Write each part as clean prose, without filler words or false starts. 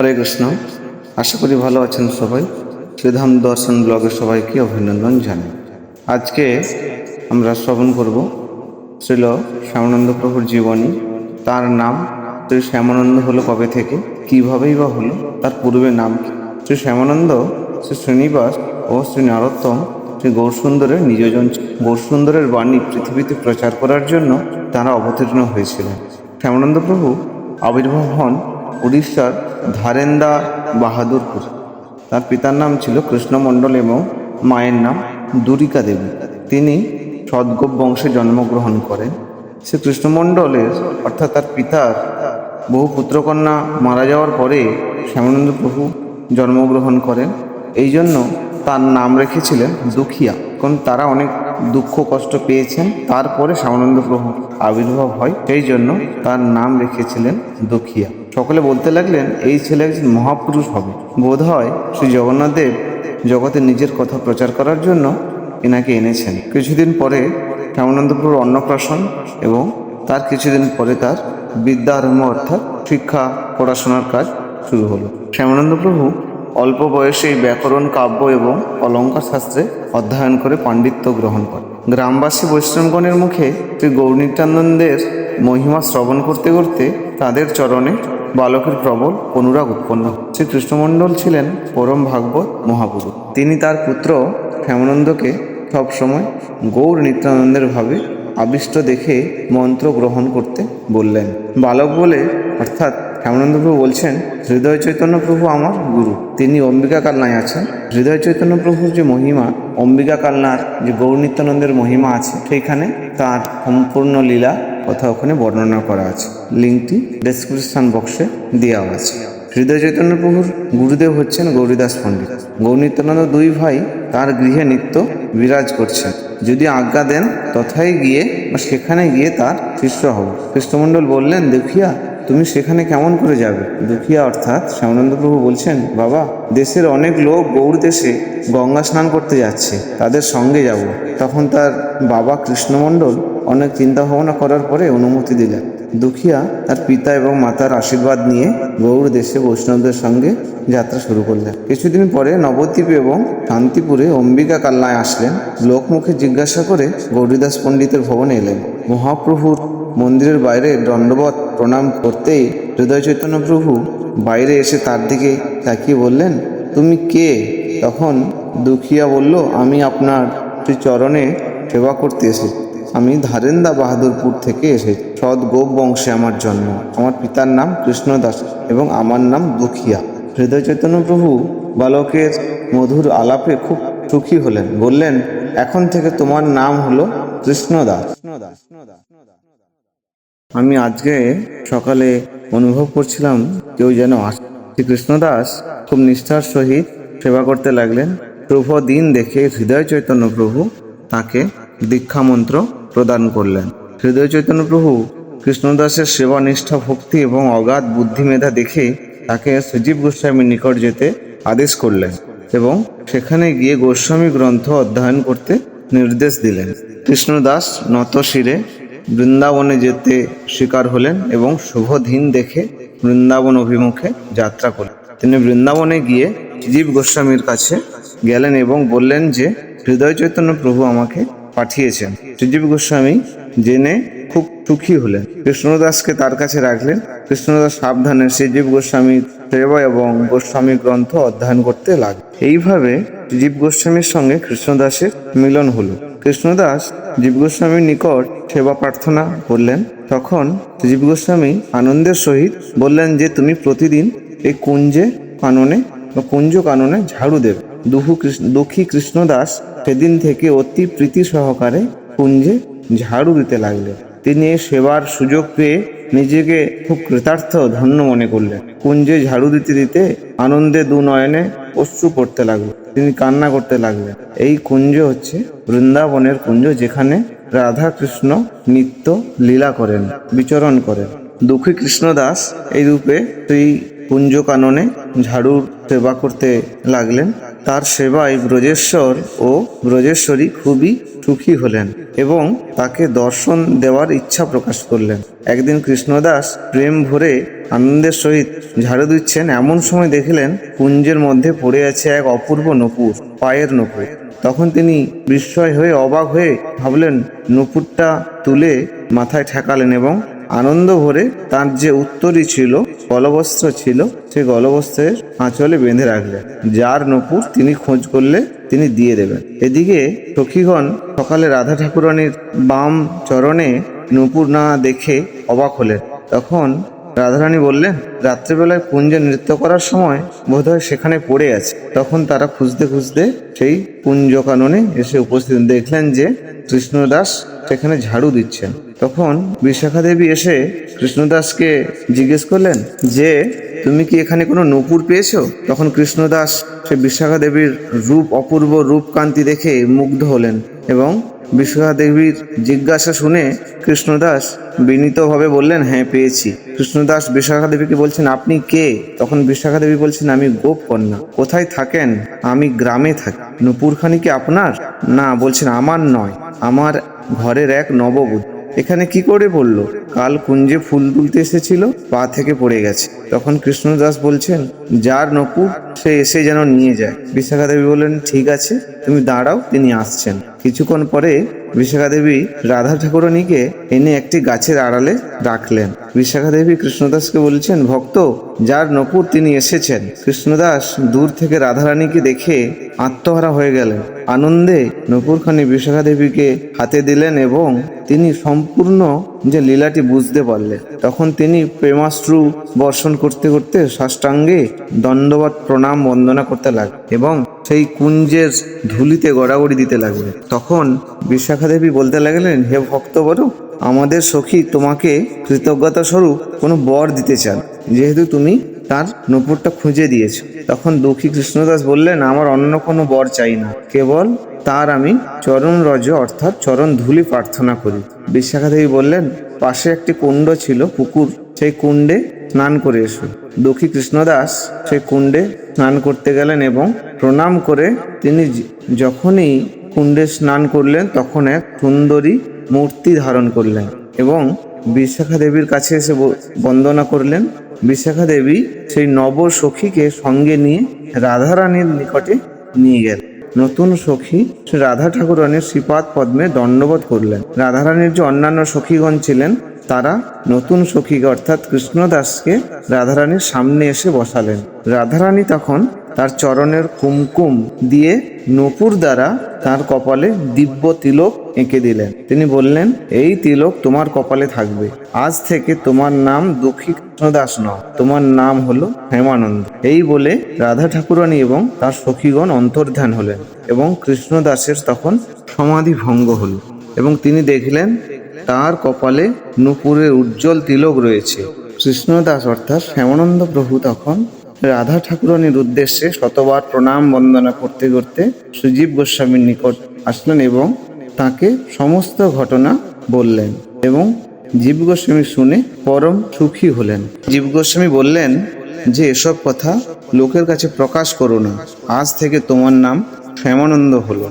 হরে কৃষ্ণ। আশা করি ভালো আছেন সবাই। শ্রীধাম দর্শন ব্লগে সবাইকে অভিনন্দন জানাই। আজকে আমরা শ্রবণ করব শ্রীল শ্যামানন্দ প্রভুর জীবনী। তার নাম শ্রী শ্যামানন্দ হলো কবে থেকে, কীভাবেই বা হলো, তার পূর্বে নাম কি? শ্রী শ্যামানন্দ শ্রী শ্রীনিবাস ও শ্রী নারোত্তম শ্রী গৌরসুন্দরের নিজজন। গৌরসুন্দরের বাণী পৃথিবীতে প্রচার করার জন্য তারা অবতীর্ণ হয়েছিলেন। শ্যামানন্দ প্রভু আবির্ভাব হন উড়িষ্যার ধারেন্দা বাহাদুরপুর। তার পিতার নাম ছিল কৃষ্ণমণ্ডল এবং মায়ের নাম দুরিকা দেবী। তিনি সদ্গোপ বংশে জন্মগ্রহণ করেন। সে কৃষ্ণমণ্ডলের অর্থাৎ তার পিতার বহু পুত্রকন্যা মারা যাওয়ার পরে শ্যামানন্দ প্রভু জন্মগ্রহণ করেন। এই জন্য তার নাম রেখেছিলেন দুখিয়া, কারণ তারা অনেক দুঃখ কষ্ট পেয়েছেন। তারপরে শ্যামানন্দ প্রভু আবির্ভাব হয়, সেই জন্য তার নাম রেখেছিলেন দুখিয়া। সকলে বলতে লাগলেন এই ছেলে একজন মহাপুরুষ হবে। বোধ হয় শ্রী জগন্নাথদেব জগতে নিজের কথা প্রচার করার জন্য এনাকে এনেছেন। কিছুদিন পরে শ্যামানন্দ প্রভুর অন্নপ্রাশন এবং তার কিছুদিন পরে তার বিদ্যা আরম্ভ, অর্থাৎ শিক্ষা পড়াশোনার কাজ শুরু হলো। শ্যামানন্দ প্রভু অল্প বয়সেই ব্যাকরণ, কাব্য এবং অলঙ্কার শাস্ত্রে অধ্যয়ন করে পাণ্ডিত্য গ্রহণ করেন। গ্রামবাসী বৈষ্ণবগণের মুখে শ্রী গৌরনিত্যানন্দের মহিমা শ্রবণ করতে করতে তাদের চরণে বালকের প্রবল অনুরাগ উৎপন্ন। শ্রী কৃষ্ণমণ্ডল ছিলেন পরম ভাগবত মহাপুরুষ। তিনি তার পুত্র শ্যামানন্দকে সবসময় গৌর নিত্যানন্দের ভাবে আবিষ্ট দেখে মন্ত্র গ্রহণ করতে বললেন। বালক বলে অর্থাৎ শ্যামানন্দ প্রভু বলছেন, হৃদয় চৈতন্য প্রভু আমার গুরু, তিনি অম্বিকা কালনায় আছেন। হৃদয় চৈতন্য প্রভুর যে মহিমা, অম্বিকা কালনার যে গৌর নিত্যানন্দের মহিমা আছে, সেইখানে তার সম্পূর্ণ লীলা কথা ওখানে বর্ণনা করা আছে। লিঙ্কটি ডেসক্রিপশন বক্সে দেওয়া আছে। হৃদয় চৈতন্য প্রভুর গুরুদেব হচ্ছেন গৌরীদাস পণ্ডিত। গৌর নিত্যানন্দ দুই ভাই তার গৃহে নিত্য বিরাজ করছেন। যদি আজ্ঞা দেন তথায় গিয়ে বা সেখানে গিয়ে তার শিষ্য হব। কৃষ্ণমণ্ডল বললেন, দুখিয়া তুমি সেখানে কেমন করে যাবে? দুখিয়া অর্থাৎ শ্যামানন্দ প্রভু বলছেন, বাবা, দেশের অনেক লোক গৌড় দেশে গঙ্গা স্নান করতে যাচ্ছে, তাদের সঙ্গে যাব। তখন তার বাবা কৃষ্ণমণ্ডল অনেক চিন্তা ভাবনা করার পরে অনুমতি দিলেন। দুখিয়া তার পিতা এবং মাতার আশীর্বাদ নিয়ে গৌড় দেশে বৈষ্ণবদের সঙ্গে যাত্রা শুরু করলেন। কিছুদিন পরে নবদ্বীপ এবং শান্তিপুরে অম্বিকা কালনায় আসলেন। লোকমুখে জিজ্ঞাসা করে গৌরীদাস পণ্ডিতের ভবনে এলেন। মহাপ্রভুর মন্দিরের বাইরে দণ্ডবত প্রণাম করতেই হৃদয় চৈতন্য প্রভু বাইরে এসে তার দিকে তাকিয়ে বললেন, তুমি কে? তখন দুখিয়া বলল, আমি আপনার চরণে সেবা করতে এসেছি। আমি ধারেন্দা বাহাদুরপুর থেকে এসেছি। সৎ গোপ বংশে আমার জন্ম। আমার পিতার নাম কৃষ্ণদাস এবং আমার নাম দুখিয়া। হৃদয় চৈতন্য প্রভু বালকের মধুর আলাপে খুব সুখী হলেন। বললেন, এখন থেকে তোমার নাম হলো কৃষ্ণদাস। আমি আজকে সকালে অনুভব করছিলাম কেউ যেন আসে। কৃষ্ণদাস খুব নিষ্ঠার সহিত সেবা করতে লাগলেন। প্রভু দিন দেখে হৃদয় চৈতন্য প্রভু তাকে দীক্ষা মন্ত্র প্রদান করলেন। হৃদয় চৈতন্য প্রভু কৃষ্ণদাসের সেবা, নিষ্ঠা, ভক্তি এবং অগাধ বুদ্ধিমেধা দেখে তাকে সজীব গোস্বামীর নিকট যেতে আদেশ করলেন এবং সেখানে গিয়ে গোস্বামী গ্রন্থ অধ্যয়ন করতে নির্দেশ দিলেন। কৃষ্ণদাস নত শিরে বৃন্দাবনে যেতে স্বীকার হলেন এবং শুভ দিন দেখে বৃন্দাবন অভিমুখে যাত্রা করলেন। তিনি বৃন্দাবনে গিয়ে সজীব গোস্বামীর কাছে গেলেন এবং বললেন যে হৃদয় চৈতন্য প্রভু আমাকে পাঠিয়েছেন। সজীব গোস্বামী জেনে খুব সুখী হলেন। কৃষ্ণদাসকে তার কাছে রাখলেন। কৃষ্ণদাস সাবধানে সজীব গোস্বামীর সেবা এবং গোস্বামী গ্রন্থ অধ্যয়ন করতে লাগলেন। এইভাবে জীব গোস্বামীর সঙ্গে কৃষ্ণদাসের মিলন হলো। কৃষ্ণদাস জীব গোস্বামীর নিকট সেবা প্রার্থনা করলেন। তখন জীব গোস্বামী আনন্দের সহিত বললেন যে তুমি প্রতিদিন এই কুঞ্জ কাননে ঝাড়ু দেবে। দুঃখী কৃষ্ণদাস সেদিন থেকে অতি প্রীতি সহকারে কুঞ্জে ঝাড়ু দিতে লাগলেন। তিনি এই সেবার সুযোগ পেয়ে নিজেকে খুব কৃতার্থ, ধন্য মনে করলেন। কুঞ্জে ঝাড়ু দিতে দিতে আনন্দে দু নয়নে অশ্রু পড়তে লাগলো। তিনি কান্না করতে লাগলেন। এই কুঞ্জ হচ্ছে বৃন্দাবনের কুঞ্জ, যেখানে রাধা কৃষ্ণ নিত্য লীলা করেন, বিচরণ করেন। দুঃখী কৃষ্ণদাস এই রূপে সেই কুঞ্জ কাননে ঝাড়ুর সেবা করতে লাগলেন তার সেবায় ব্রজেশ্বর ও ব্রজেশ্বরী খুবই সুখী হলেন এবং তাকে দর্শন দেওয়ার ইচ্ছা প্রকাশ করলেন। একদিন কৃষ্ণদাস প্রেম ভরে আনন্দের সহিত ঝাড়ু দিচ্ছেন, এমন সময় দেখিলেন কুঞ্জের মধ্যে পড়ে আছে এক অপূর্ব নূপুর, পায়ের নূপুর। তখন তিনি বিস্ময় হয়ে অবাক হয়ে ভাবলেন, নূপুরটা তুলে মাথায় ঠেকালেন এবং আনন্দ ভরে তার যে উত্তরী ছিল, গলবস্ত্র ছিল, সেই গলবস্ত্রের আঁচলে বেঁধে রাখলেন। যার নূপুর তিনি খোঁজ করলে তিনি দিয়ে দেবেন। এদিকে সখীগণ সকালে রাধা ঠাকুরানীর বাম চরণে নূপুর না দেখে অবাক হলেন। তখন রাধারানী বললেন, রাত্রেবেলায় কুঞ্জে নৃত্য করার সময় বোধহয় সেখানে পড়ে আছে। তখন তারা খুঁজতে খুঁজতে সেই কুঞ্জ কাননে এসে উপস্থিত, দেখলেন যে কৃষ্ণদাস সেখানে ঝাড়ু দিচ্ছেন। তখন বিশাখা দেবী এসে কৃষ্ণদাসকে জিজ্ঞেস করলেন যে, তুমি কি এখানে কোনো নূপুর পেয়েছো? তখন কৃষ্ণদাস সে বিশাখা দেবীর অপূর্ব রূপকান্তি দেখে মুগ্ধ হলেন এবং বিশাখা দেবীর জিজ্ঞাসা শুনে কৃষ্ণদাস বিনীতভাবে বললেন, হ্যাঁ পেয়েছি। কৃষ্ণদাস বিশাখা দেবীকে বলছেন, আপনি কে? তখন বিশাখা দেবী বলছেন, আমি গোপ কন্যা। কোথায় থাকেন? আমি গ্রামে থাকি। নূপুরখানি কি আপনার? না। বলছেন, আমার নয়, আমার ঘরের এক নববধূ। এখানে কি করে পড়লো? কাল কুঞ্জে ফুল তুলতে এসেছিল, পা থেকে পড়ে গেছে। তখন কৃষ্ণদাস বলছেন, যার নূপুর সে এসে যেন নিয়ে যায়। বিশাখা দেবী বললেন, ঠিক আছে, তুমি দাঁড়াও, তিনি আসছেন। কিছুক্ষণ পরে বিশাখা দেবী রাধা ঠাকুরানীকে এনে একটি গাছের আড়ালে রাখলেন। বিশাখা দেবী কৃষ্ণদাসকে বলছেন, ভক্ত, যার নূপুর তিনি এসেছেন। কৃষ্ণদাস দূর থেকে রাধারানীকে দেখে আত্মহারা হয়ে গেলেন। আনন্দে নূপুরখানি বিশাখা দেবীকে হাতে দিলেন এবং তিনি সম্পূর্ণ যে লীলাটি বুঝতে পারলেন। তখন তিনি প্রেমাশ্রু বর্ষণ করতে করতে সাষ্টাঙ্গে দণ্ডবত প্রণাম বন্দনা করতে লাগলেন এবং সেই কুঞ্জের ধুলিতে গড়াগড়ি দিতে লাগলেন। তখন বিশাখা দেবী বলতে লাগলেন, হে ভক্তবর, আমাদের সখী তোমাকে কৃতজ্ঞতা স্বরূপ কোনো বর দিতে চান, যেহেতু তুমি তার নূপুরটা খুঁজে দিয়েছ। তখন দুঃখী কৃষ্ণদাস বললেন, আমার অন্য কোনো বর চাই না, কেবল তার আমি চরণ রজ অর্থাৎ চরণ ধুলি প্রার্থনা করি। বিশাখা দেবী বললেন, পাশে একটি কুণ্ড ছিল, পুকুর, সেই কুণ্ডে স্নান করে এসো। দুঃখী কৃষ্ণদাস সেই কুণ্ডে স্নান করতে গেলেন এবং প্রণাম করে তিনি যখনই কুণ্ডে স্নান করলেন তখন এক সুন্দরী মূর্তি ধারণ করলেন এবং বিশাখা দেবীর কাছে এসে বন্দনা করলেন। বিশাখা দেবী সেই নব সখীকে সঙ্গে নিয়ে রাধারানীর নিকটে নিয়ে গেলেন। নতুন সখী রাধা ঠাকুরানীর শ্রীপাদ পদ্মে দণ্ডবোধ করলেন। রাধারানীর যে অন্যান্য সখীগণ ছিলেন তারা নতুন সখীকে অর্থাৎ কৃষ্ণদাসকে রাধারানীর সামনে এসে বসালেন। রাধারানী তখন তার চরণের কুমকুম দিয়ে নূপুর দ্বারা তার কপালে দিব্য তিলক এঁকে দিলেন। তিনি বললেন, এই তিলক তোমার কপালে থাকবে। আজ থেকে তোমার নাম দুঃখী কৃষ্ণদাস নয়, তোমার নাম হলো হেমানন্দ। এই বলে রাধা ঠাকুরানী এবং তার সখীগণ অন্তর্ধান হলেন এবং কৃষ্ণদাসের তখন সমাধি ভঙ্গ হল এবং তিনি দেখলেন তার কপালে নূপুরের উজ্জ্বল তিলক রয়েছে। কৃষ্ণদাস অর্থাৎ শ্যামানন্দ প্রভু তখন রাধা ঠাকুরানীর উদ্দেশ্যে শতবার প্রণাম বন্দনা করতে করতে সুজীব গোস্বামীর নিকট আসলেন এবং তাকে সমস্ত ঘটনা বললেন এবং জীব গোস্বামী শুনে পরম সুখী হলেন। জীব গোস্বামী বললেন যে, এসব কথা লোকের কাছে প্রকাশ করো না, আজ থেকে তোমার নাম শ্যামানন্দ হলো।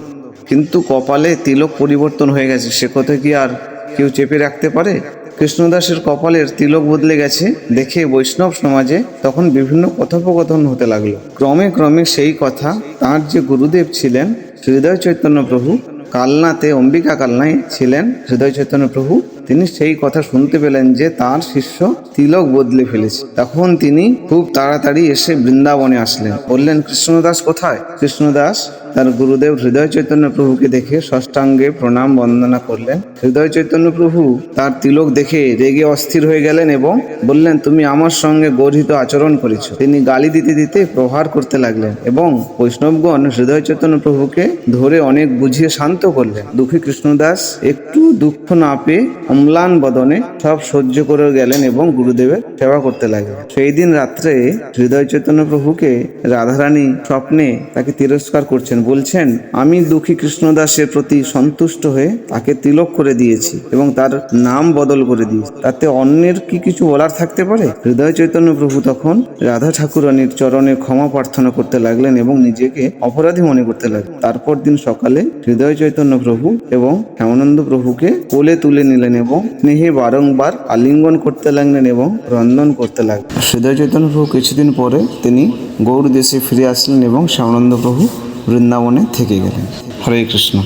কিন্তু কপালে তিলক পরিবর্তন হয়ে গেছে, সে কথা কি আর কেউ চেপে রাখতে পারে? কৃষ্ণদাসের কপালের তিলক বদলে গেছে দেখে বৈষ্ণব সমাজে তখন বিভিন্ন কথোপকথন হতে লাগলো। ক্রমে ক্রমে সেই কথা তাঁর যে গুরুদেব ছিলেন হৃদয় চৈতন্য প্রভু, কালনাতে অম্বিকা কালনায় ছিলেন হৃদয় চৈতন্য প্রভু, তিনি সেই কথা শুনতে পেলেন যে তার শিষ্য তিলক বদলে ফেলেছে। তখন তিনি খুব তাড়াতাড়ি এসে বৃন্দাবনে আসলেন। বললেন, কৃষ্ণদাস কোথায়? কৃষ্ণদাস তার গুরুদেব হৃদয় চৈতন্য প্রভুকে দেখে ষষ্ঠাঙ্গে প্রণাম বন্দনা করলেন। হৃদয় চৈতন্য প্রভু তার তিলক দেখে রেগে অস্থির হয়ে গেলেন এবং বললেন, তুমি আমার সঙ্গে গর্হিত আচরণ করেছ। তিনি গালি দিতে দিতে প্রহার করতে লাগলেন এবং বৈষ্ণবগণ হৃদয় চৈতন্য প্রভুকে ধরে অনেক বুঝিয়ে শান্ত করলেন। দুঃখী কৃষ্ণদাস একটু দুঃখ না পেয়ে অম্লান বদনে সব সহ্য করে গেলেন এবং গুরুদেবের সেবা করতে লাগলেন। সেই দিন রাত্রে হৃদয় চৈতন্য প্রভুকে রাধারানী স্বপ্নে তাকে তিরস্কার করছেন, বলছেন, আমি দুঃখী কৃষ্ণদাসের প্রতি সন্তুষ্ট হয়ে তাকে তিলক করে দিয়েছি এবং তার নাম বদল করে দিয়েছি, তাতে অন্যের কি কিছু বলার থাকতে পারে? হৃদয় চৈতন্য প্রভু তখন রাধা ঠাকুরানীর চরণে ক্ষমা প্রার্থনা করতে লাগলেন এবং নিজেকে অপরাধী মনে করতে লাগলেন। তারপর দিন সকালে হৃদয় চৈতন্য প্রভু এবং শ্যামানন্দ প্রভুকে কোলে তুলে নিলেন এবং স্নেহে বারংবার আলিঙ্গন করতে লাগলেন এবং রন্ধন করতে লাগলেন। হৃদয় চৈতন্য প্রভু কিছুদিন পরে তিনি গৌড় দেশে ফিরে আসলেন এবং শ্যামানন্দ প্রভু বৃন্দাবনে থেকে গেলেন। হরে কৃষ্ণ।